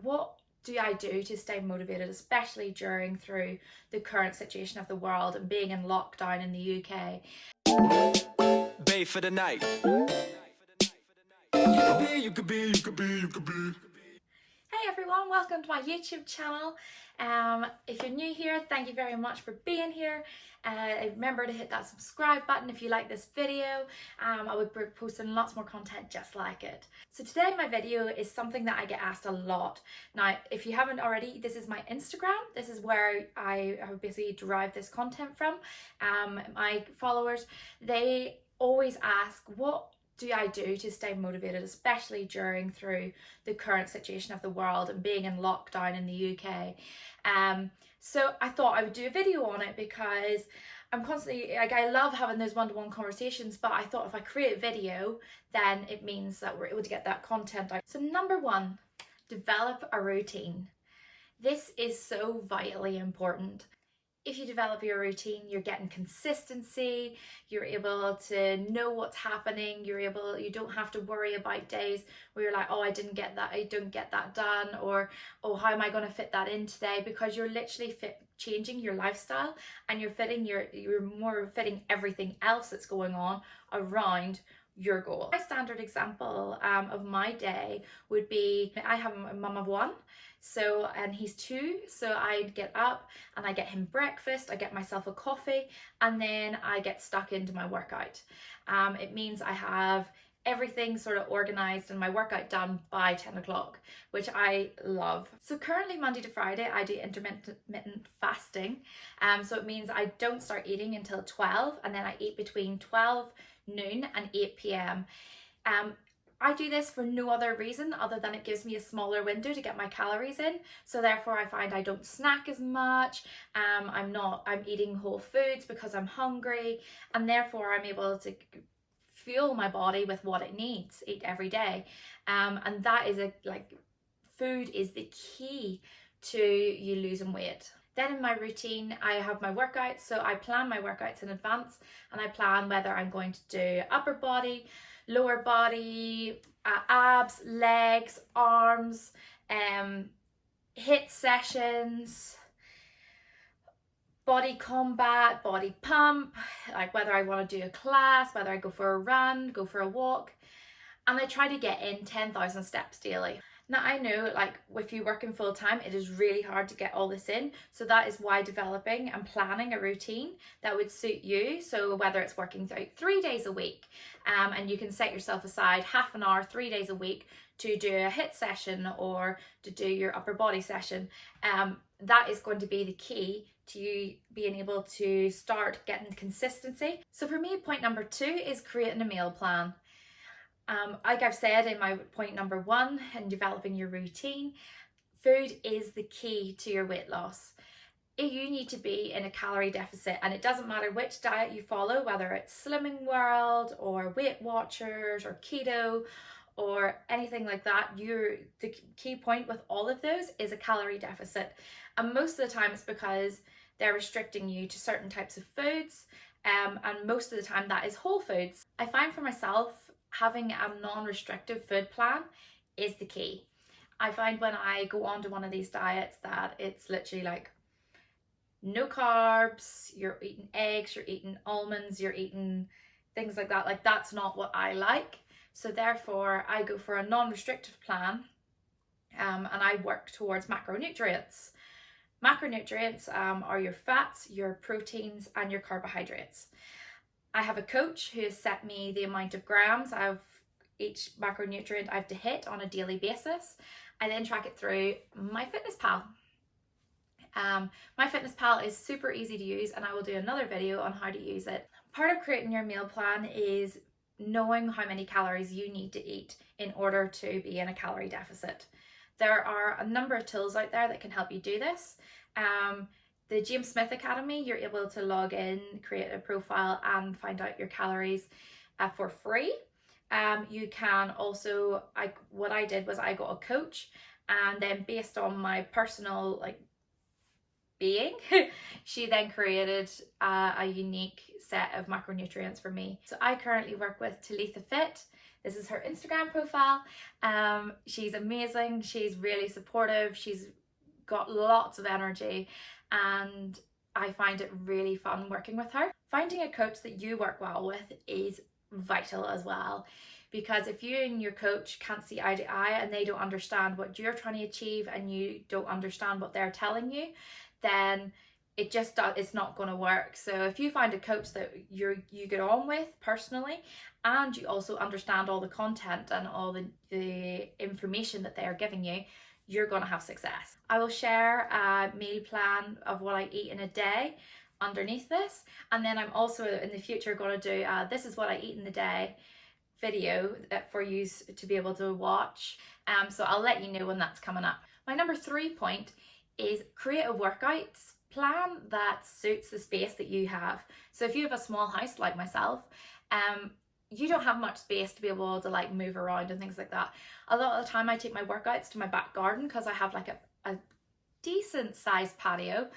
what do I do to stay motivated, especially through the current situation of the world and being in lockdown in the UK? Bay for the night. You could be. Hey everyone, welcome to my YouTube channel. If you're new here, thank you very much for being here. Remember to hit that subscribe button if you like this video. I would be posting lots more content just like it. So today my video is something that I get asked a lot. Now, if you haven't already, this is my Instagram. This is where I have basically derived this content from. My followers, they always ask, what do I do to stay motivated, especially through the current situation of the world and being in lockdown in the UK? So I thought I would do a video on it because I'm constantly, I love having those one-to-one conversations, but I thought if I create a video, then it means that we're able to get that content out. So number one, develop a routine. This is so vitally important. If you develop your routine, you're getting consistency, you're able to know what's happening, you don't have to worry about days where you're like, oh, I don't get that done, or oh, how am I going to fit that in today? Because you're literally changing your lifestyle, and you're more fitting everything else that's going on around your goal. My standard example of my day would be, I have a mum of one, and he's 2, so I'd get up and I get him breakfast, I get myself a coffee, and then I get stuck into my workout. It means I have everything sort of organized and my workout done by 10 o'clock, which I love. So currently Monday to Friday I do intermittent fasting, so it means I don't start eating until 12, and then I eat between 12 noon and 8 p.m. I do this for no other reason other than it gives me a smaller window to get my calories in. So therefore I find I don't snack as much. I'm eating whole foods because I'm hungry, and therefore I'm able to fuel my body with what it needs, eat every day. And that is food is the key to you losing weight. Then in my routine, I have my workouts, so I plan my workouts in advance, and I plan whether I'm going to do upper body, lower body, abs, legs, arms, HIIT sessions, body combat, body pump, like whether I want to do a class, whether I go for a run, go for a walk, and I try to get in 10,000 steps daily. Now I know, like, if you're working full time, it is really hard to get all this in. So that is why developing and planning a routine that would suit you. So whether it's working 3 days a week, and you can set yourself aside half an hour, 3 days a week to do a HIIT session or to do your upper body session, that is going to be the key to you being able to start getting consistency. So for me, point number 2 is creating a meal plan. Like I've said in my point number 1 in developing your routine, food is the key to your weight loss. You need to be in a calorie deficit, and it doesn't matter which diet you follow, whether it's Slimming World or Weight Watchers or keto or anything like that. The key point with all of those is a calorie deficit, and most of the time it's because they're restricting you to certain types of foods, and most of the time that is whole foods. I find for myself, having a non-restrictive food plan is the key. I find when I go on to one of these diets that it's literally like no carbs, you're eating eggs, you're eating almonds, you're eating things like that. Like, that's not what I like. So therefore I go for a non-restrictive plan, and I work towards macronutrients. Macronutrients are your fats, your proteins, and your carbohydrates. I have a coach who has set me the amount of grams of each macronutrient I have to hit on a daily basis. I then track it through MyFitnessPal. MyFitnessPal is super easy to use, and I will do another video on how to use it. Part of creating your meal plan is knowing how many calories you need to eat in order to be in a calorie deficit. There are a number of tools out there that can help you do this. The James Smith Academy, you're able to log in, create a profile, and find out your calories for free. You can also, what I did was I got a coach, and then based on my personal being, she then created a unique set of macronutrients for me. So I currently work with Talitha Fit. This is her Instagram profile. She's amazing. She's really supportive. She's got lots of energy, and I find it really fun working with her. Finding a coach that you work well with is vital as well, because if you and your coach can't see eye to eye and they don't understand what you're trying to achieve and you don't understand what they're telling you, then it's not going to work. So if you find a coach that you get on with personally, and you also understand all the content and all the information that they are giving you, you're going to have success. I will share a meal plan of what I eat in a day underneath this, and then I'm also in the future going to do this is what I eat in the day video for you to be able to watch. So I'll let you know when that's coming up. My number 3 point is create a workouts plan that suits the space that you have. So if you have a small house like myself, you don't have much space to be able to like move around and things like that. A lot of the time I take my workouts to my back garden because I have like a decent sized patio,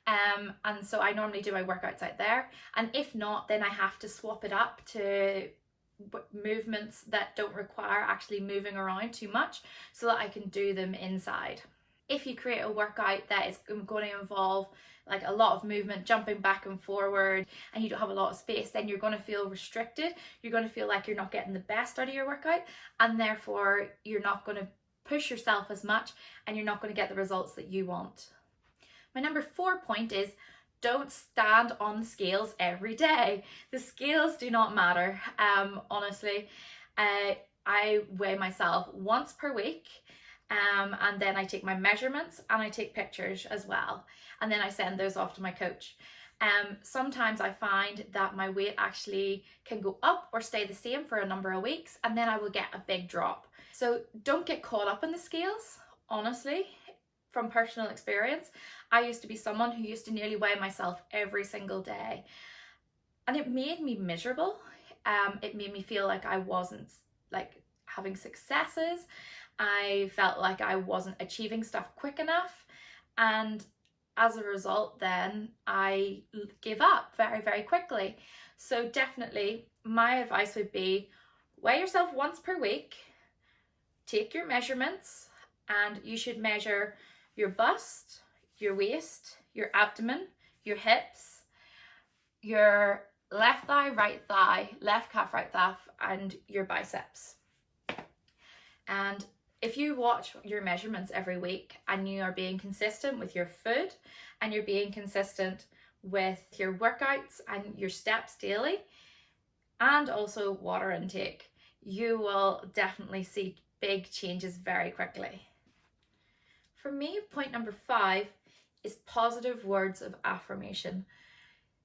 and so I normally do my workouts out there, and if not, then I have to swap it up to movements that don't require actually moving around too much so that I can do them inside. If you create a workout that is going to involve like a lot of movement, jumping back and forward, and you don't have a lot of space, then you're going to feel restricted. You're going to feel like you're not getting the best out of your workout, and therefore you're not going to push yourself as much, and you're not going to get the results that you want. My number 4 point is don't stand on the scales every day. The scales do not matter. Honestly, I weigh myself once per week. And then I take my measurements and I take pictures as well, and then I send those off to my coach. Sometimes I find that my weight actually can go up or stay the same for a number of weeks, and then I will get a big drop. So don't get caught up in the scales. Honestly, from personal experience, I used to be someone who used to nearly weigh myself every single day, and it made me miserable. It made me feel like I wasn't like having successes. I felt like I wasn't achieving stuff quick enough, and as a result then I gave up very, very quickly. So definitely my advice would be weigh yourself once per week, take your measurements, and you should measure your bust, your waist, your abdomen, your hips, your left thigh, right thigh, left calf, right calf, and your biceps. And if you watch your measurements every week and you are being consistent with your food and you're being consistent with your workouts and your steps daily, and also water intake, you will definitely see big changes very quickly. For me, point number 5 is positive words of affirmation.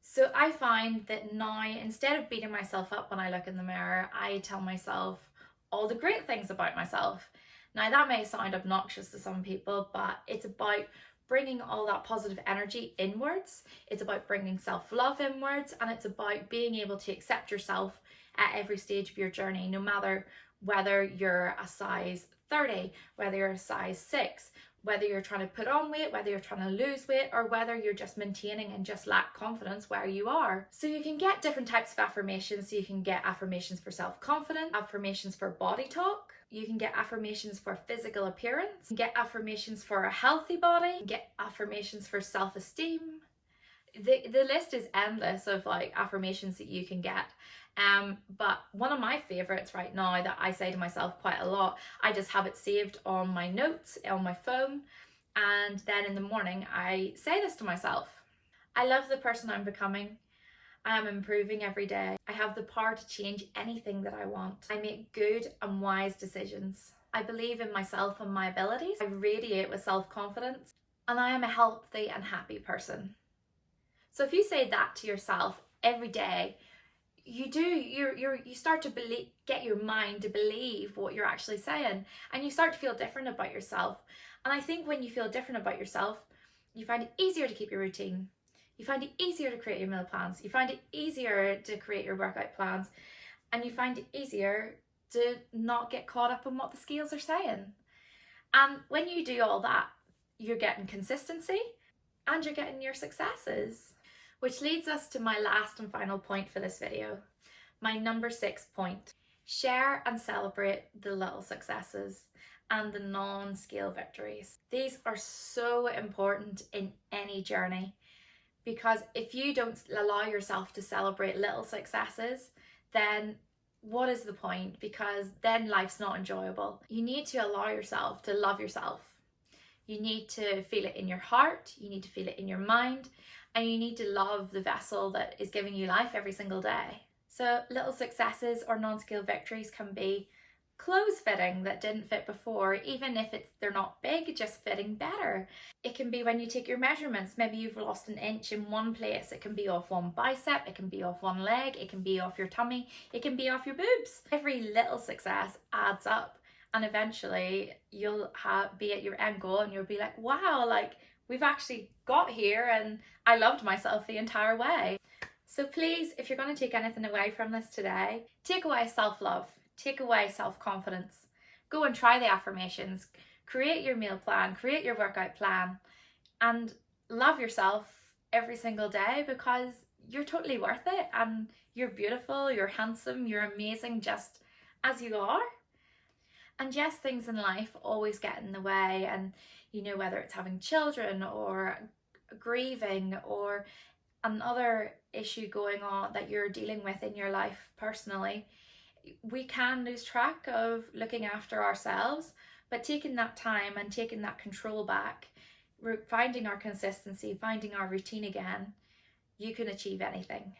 So I find that now, instead of beating myself up when I look in the mirror, I tell myself all the great things about myself. Now that may sound obnoxious to some people, but it's about bringing all that positive energy inwards. It's about bringing self-love inwards, and it's about being able to accept yourself at every stage of your journey, no matter whether you're a size 30, whether you're a size 6, whether you're trying to put on weight, whether you're trying to lose weight, or whether you're just maintaining and just lack confidence where you are. So you can get different types of affirmations. So you can get affirmations for self-confidence, affirmations for body talk, you can get affirmations for physical appearance, you can get affirmations for a healthy body, you can get affirmations for self-esteem. The list is endless of like affirmations that you can get. But one of my favorites right now that I say to myself quite a lot, I just have it saved on my notes on my phone, and then in the morning I say this to myself. I love the person I'm becoming. I am improving every day. I have the power to change anything that I want. I make good and wise decisions. I believe in myself and my abilities. I radiate with self-confidence, and I am a healthy and happy person. So if you say that to yourself every day, you start to believe, get your mind to believe what you're actually saying, and you start to feel different about yourself. And I think when you feel different about yourself, you find it easier to keep your routine. You find it easier to create your meal plans. You find it easier to create your workout plans, and you find it easier to not get caught up in what the scales are saying. And when you do all that, you're getting consistency and you're getting your successes. Which leads us to my last and final point for this video. My number 6 point Share and celebrate the little successes and the non-scale victories. These are so important in any journey, because if you don't allow yourself to celebrate little successes, then what is the point? Because then life's not enjoyable. You need to allow yourself to love yourself. You need to feel it in your heart, you need to feel it in your mind, and you need to love the vessel that is giving you life every single day. So little successes or non-scale victories can be clothes fitting that didn't fit before, even if they're not big, just fitting better. It can be when you take your measurements. Maybe you've lost an inch in one place. It can be off one bicep, it can be off one leg, it can be off your tummy, it can be off your boobs. Every little success adds up, and eventually you'll be at your end goal and you'll be like, wow, like we've actually got here and I loved myself the entire way. So please, if you're going to take anything away from this today, take away self-love, take away self-confidence. Go and try the affirmations, create your meal plan, create your workout plan, and love yourself every single day, because you're totally worth it and you're beautiful, you're handsome, you're amazing just as you are. And yes, things in life always get in the way, and whether it's having children or grieving or another issue going on that you're dealing with in your life personally, we can lose track of looking after ourselves. But taking that time and taking that control back, finding our consistency, finding our routine again, you can achieve anything.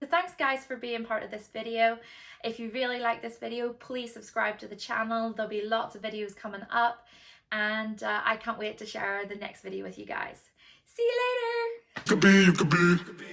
So thanks guys for being part of this video. If you really like this video, please subscribe to the channel. There'll be lots of videos coming up, and I can't wait to share the next video with you guys. See you later! You could be, you could be.